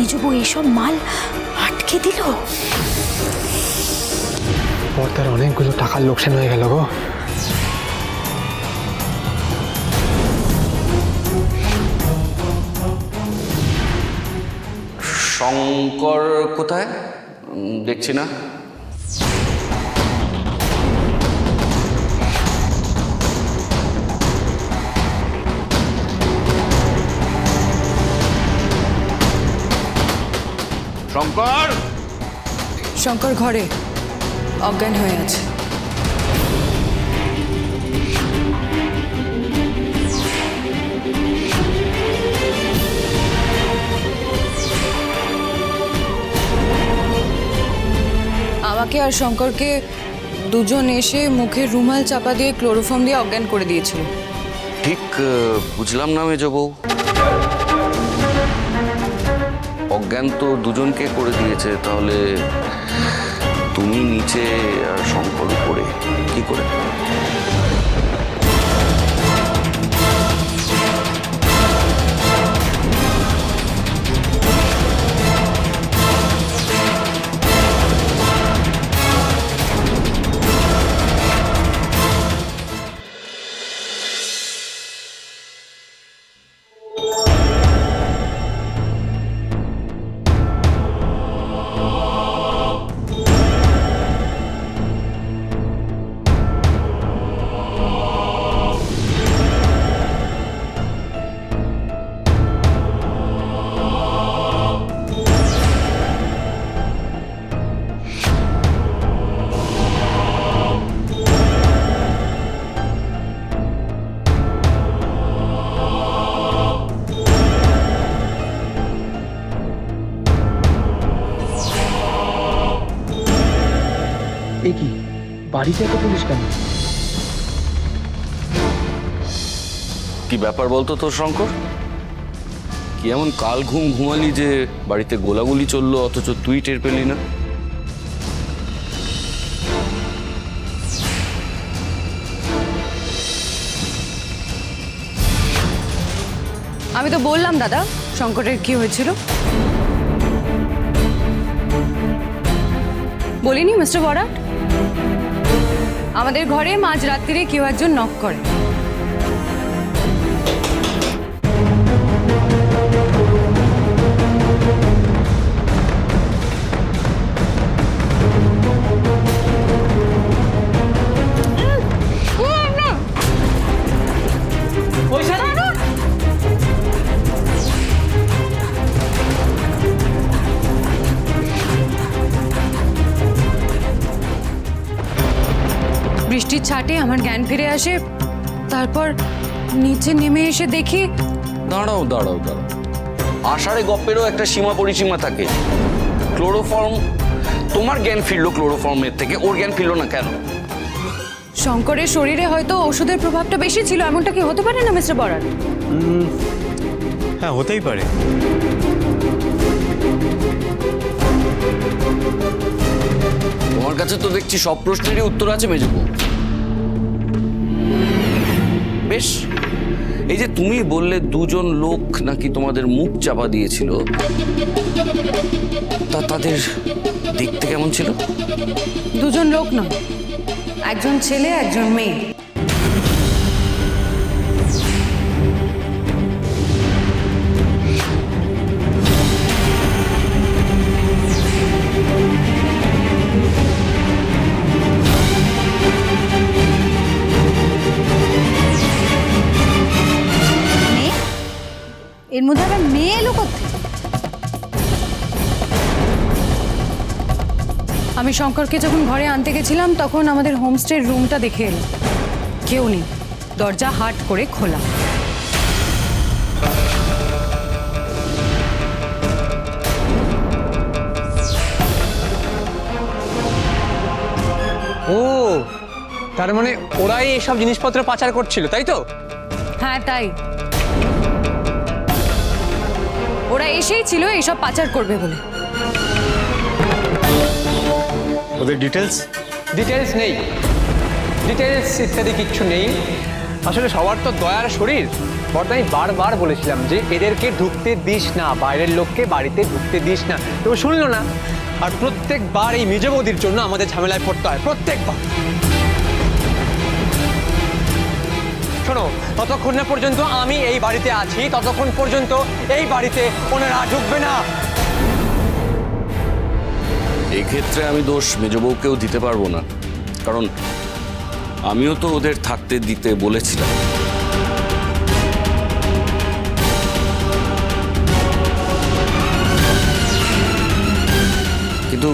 মেজবু এইসব মাল আটকে দিল? তার অনেকগুলো টাকার লোকসান হয়ে গেল গো। শঙ্কর কোথায়? দেখছি না। শঙ্কর! শঙ্কর ঘরে অজ্ঞান হয়ে আছে। আমাকে আর শঙ্করকে দুজন এসে মুখে রুমাল চাপা দিয়ে ক্লোরোফর্ম দিয়ে অজ্ঞান করে দিয়েছিল। ঠিক বুঝলাম না মেজবউ। অজ্ঞান তো দুজনকে করে দিয়েছে, তাহলে তুমি নিচে আর শঙ্কর উপরে কি করে? এ কি, বাড়িতে এত পুলিশ কেন? কি ব্যাপার বলতো তোর শঙ্কর? কি এমন কাল ঘুমালি যে বাড়িতে গোলাগুলি চললো অথচ তুই টের পেলি না? আমি তো বললাম দাদা শঙ্করের কি হয়েছিল। বলিনি মিস্টার বরাট? আমাদের ঘরে মাঝরাত্রিরে কেউ একজন নক করে। বৃষ্টির ছাটে আমার জ্ঞান ফিরে আসে, তারপর নিচে নেমে এসে দেখি। দাঁড়াও দাঁড়াও দাঁড়াও, আষাঢ়ে গপ্পেরও একটা সীমা পরিসীমা থাকে। ক্লোরোফর্ম, তোমার জ্ঞান ফিরলো ক্লোরোফর্মের থেকে, ওর জ্ঞান ফিরলো না কেন? শঙ্করের শরীরে হয়তো ওষুধের প্রভাবটা বেশি ছিল, এমনটা কি হতে পারে না মিস্টার বরাট? হ্যাঁ, হতেই পারে। তোমার কাছে তো দেখছি সব প্রশ্নেরই উত্তর আছে মেজবউ। বেশ, এই যে তুমি বললে দুজন লোক নাকি তোমাদের মুখ চাপা দিয়েছিল, তা তাদের দেখতে কেমন ছিল? দুজন লোক নয়, একজন ছেলে একজন মেয়ে। এর মধ্যে আবার মেয়ে এলো কোথায়? আমি শঙ্করকে যখন ঘরে আনতে গেছিলাম তখন আমাদের হোমস্টের রুমটা দেখে এলো, কেউ নেই, দরজা হাট করে খোলা। ও, তার মানে ওরাই এসব জিনিসপত্র পাচার করছিল, তাই তো? হ্যাঁ তাই, ওরা এসেই ছিল এইসব পাচার করবে বলে। ওদের ডিটেলস নেই, ডিটেলস ইত্যাদি কিচ্ছু নেই। আসলে সবার তো দয়ার শরীর, বর্দা আমি বারবার বলেছিলাম যে এদেরকে ঢুকতে দিস না, বাইরের লোককে বাড়িতে ঢুকতে দিস না, তো শুনলো না। আর প্রত্যেকবার এই মেজ বৌদির জন্য আমাদের ঝামেলায় পড়তে হয়, প্রত্যেকবার। শোনো, ততক্ষণ না পর্যন্ত আমি এই বাড়িতে আছি ততক্ষণ পর্যন্ত এই বাড়িতে ওনারা ঢুকবে না। এক্ষেত্রে আমি দোষ মেজবউকেও দিতে পারবো না, কারণ আমিও তো ওদের থাকতে দিতে বলেছিলাম। কিন্তু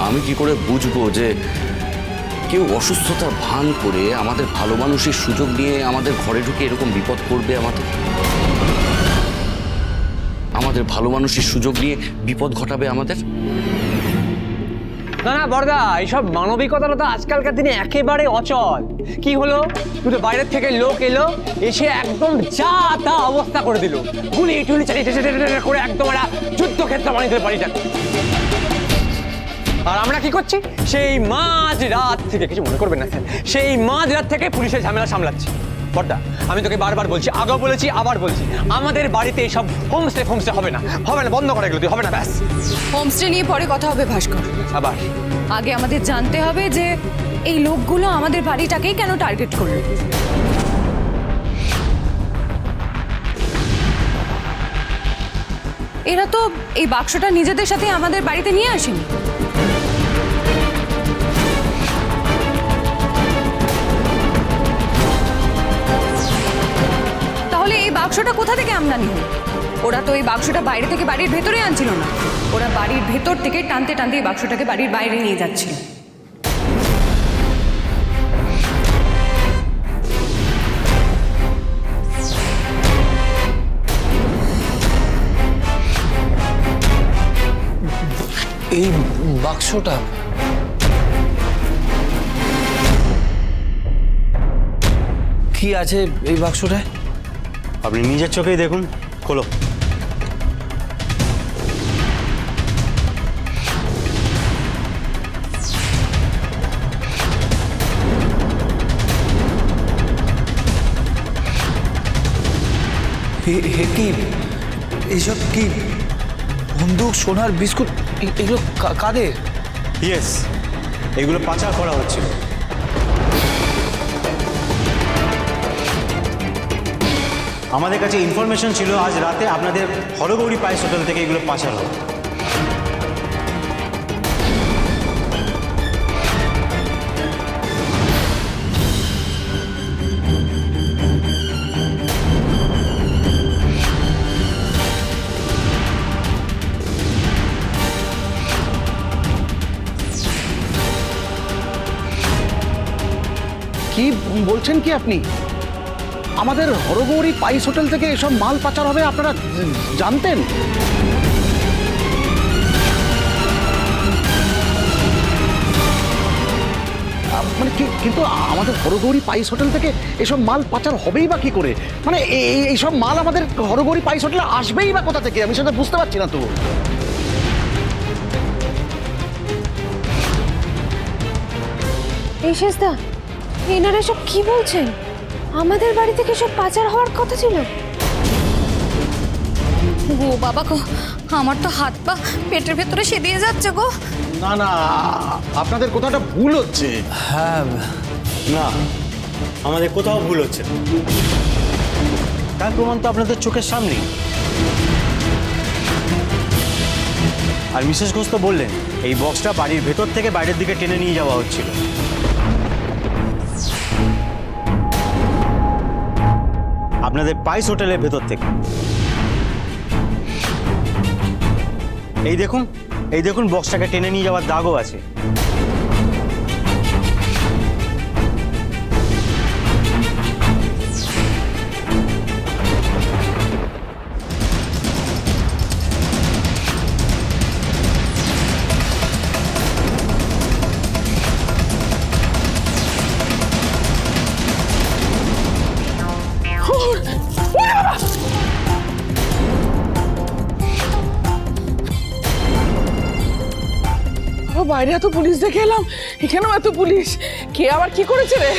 আমি কি করে বুঝবো যে কেউ অসুস্থতার ভান করে আমাদের ভালো মানুষের সুযোগ নিয়ে আমাদের ঘরে ঢুকে এরকম বিপদ করবে, আমাদের ভালো মানুষের সুযোগ নিয়ে বিপদ ঘটাবে আমাদের? না না বর্দা, এইসব মানবিকতা তো আজকালকার দিনে একেবারে অচল। কি হলো, দুটো বাইরের থেকে লোক এলো, এসে একদম যা তা অবস্থা করে দিল, গুলি টুলি চালিয়ে করে একদম একটা যুদ্ধক্ষেত্র বানিয়ে দিল বাড়িটাকে। আর আমরা কি করছি, সেই মাঝ রাত থেকে, কিছু মনে করবেন না স্যার, সেই মাঝ রাত থেকে পুলিশের ঝামেলা সামলাচ্ছি। বর্দা, আমি তোকে বারবার বলছি, আগেও বলেছি আবার বলছি, আমাদের বাড়িতে এইসব হোমস্টে হবে না, হবে না, বন্ধ করে গেলো তুই, হবে না, ব্যাস। হোমস্টে নিয়ে পরে কথা হবে ভাস্কর। আবার আগে আমাদের জানতে হবে যে এই লোকগুলো আমাদের বাড়িটাকেই কেন টার্গেট করলো। এরা তো এই বাক্সটা নিজেদের সাথে আমাদের বাড়িতে নিয়ে আসেনি। তাহলে এই বাক্সটা কোথা থেকে আমদানি হলো? ওরা তো এই বাক্সটা বাইরে থেকে বাড়ির ভেতরে আনছিল না, ওরা বাড়ির ভেতর থেকে টানতে টানতে এই বাক্সটাকে বাড়ির বাইরে নিয়ে যাচ্ছিল। এই বাক্সটা কি আছে এই বাক্সটায়? আপনি নিজের চোখেই দেখুন, খোলো। হে কি এইসব? কি বন্দুক, সোনার বিস্কুট, এগুলো কাদের? ইয়েস, এগুলো পাচার করা হচ্ছিল। আমাদের কাছে ইনফরমেশন ছিল আজ রাতে আপনাদের হরগৌরী পাইস হোটেল থেকে এগুলো পাচার হবে। কি বলছেন কি আপনি? আমাদের হরগৌরী পাইস হোটেল থেকে এসব মাল পাচার হবে আপনারা জানতেন? মানে কিন্তু আমাদের হরগৌরী পাইস হোটেল থেকে এসব মাল পাচার হবেই বা কি করে? মানে এইসব মাল আমাদের হরগৌরী পাইস হোটেলে আসবেই বা কোথা থেকে? আমি সেটা বুঝতে পারছি না তো। এই শেষদা, এনারা সব কি বলছেন? আমাদের বাড়ি থেকে সব পাচার হওয়ার কথা ছিল। ও বাবা গো, আমার তো হাত পা পেটের ভেতরে সেদিয়ে যাচ্ছে গো। না না, আপনাদের কোথাটা ভুল হচ্ছে। হ্যাঁ, না, আমাদের কোথাও ভুল হচ্ছে না। তার প্রমাণ তো আপনাদের চোখের সামনেই। আর মিসেস ঘোষ তো বললেন এই বক্সটা বাড়ির ভেতর থেকে বাইরের দিকে টেনে নিয়ে যাওয়া হচ্ছিল। আপনাদের পাইস হোটেলের ভেতর থেকে। এই দেখুন বক্সটাকে টেনে নিয়ে যাওয়ার দাগও আছে। বাইরে এত পুলিশ দেখে এলাম, এখানেও এত পুলিশ। কে আবার কি করেছে রে?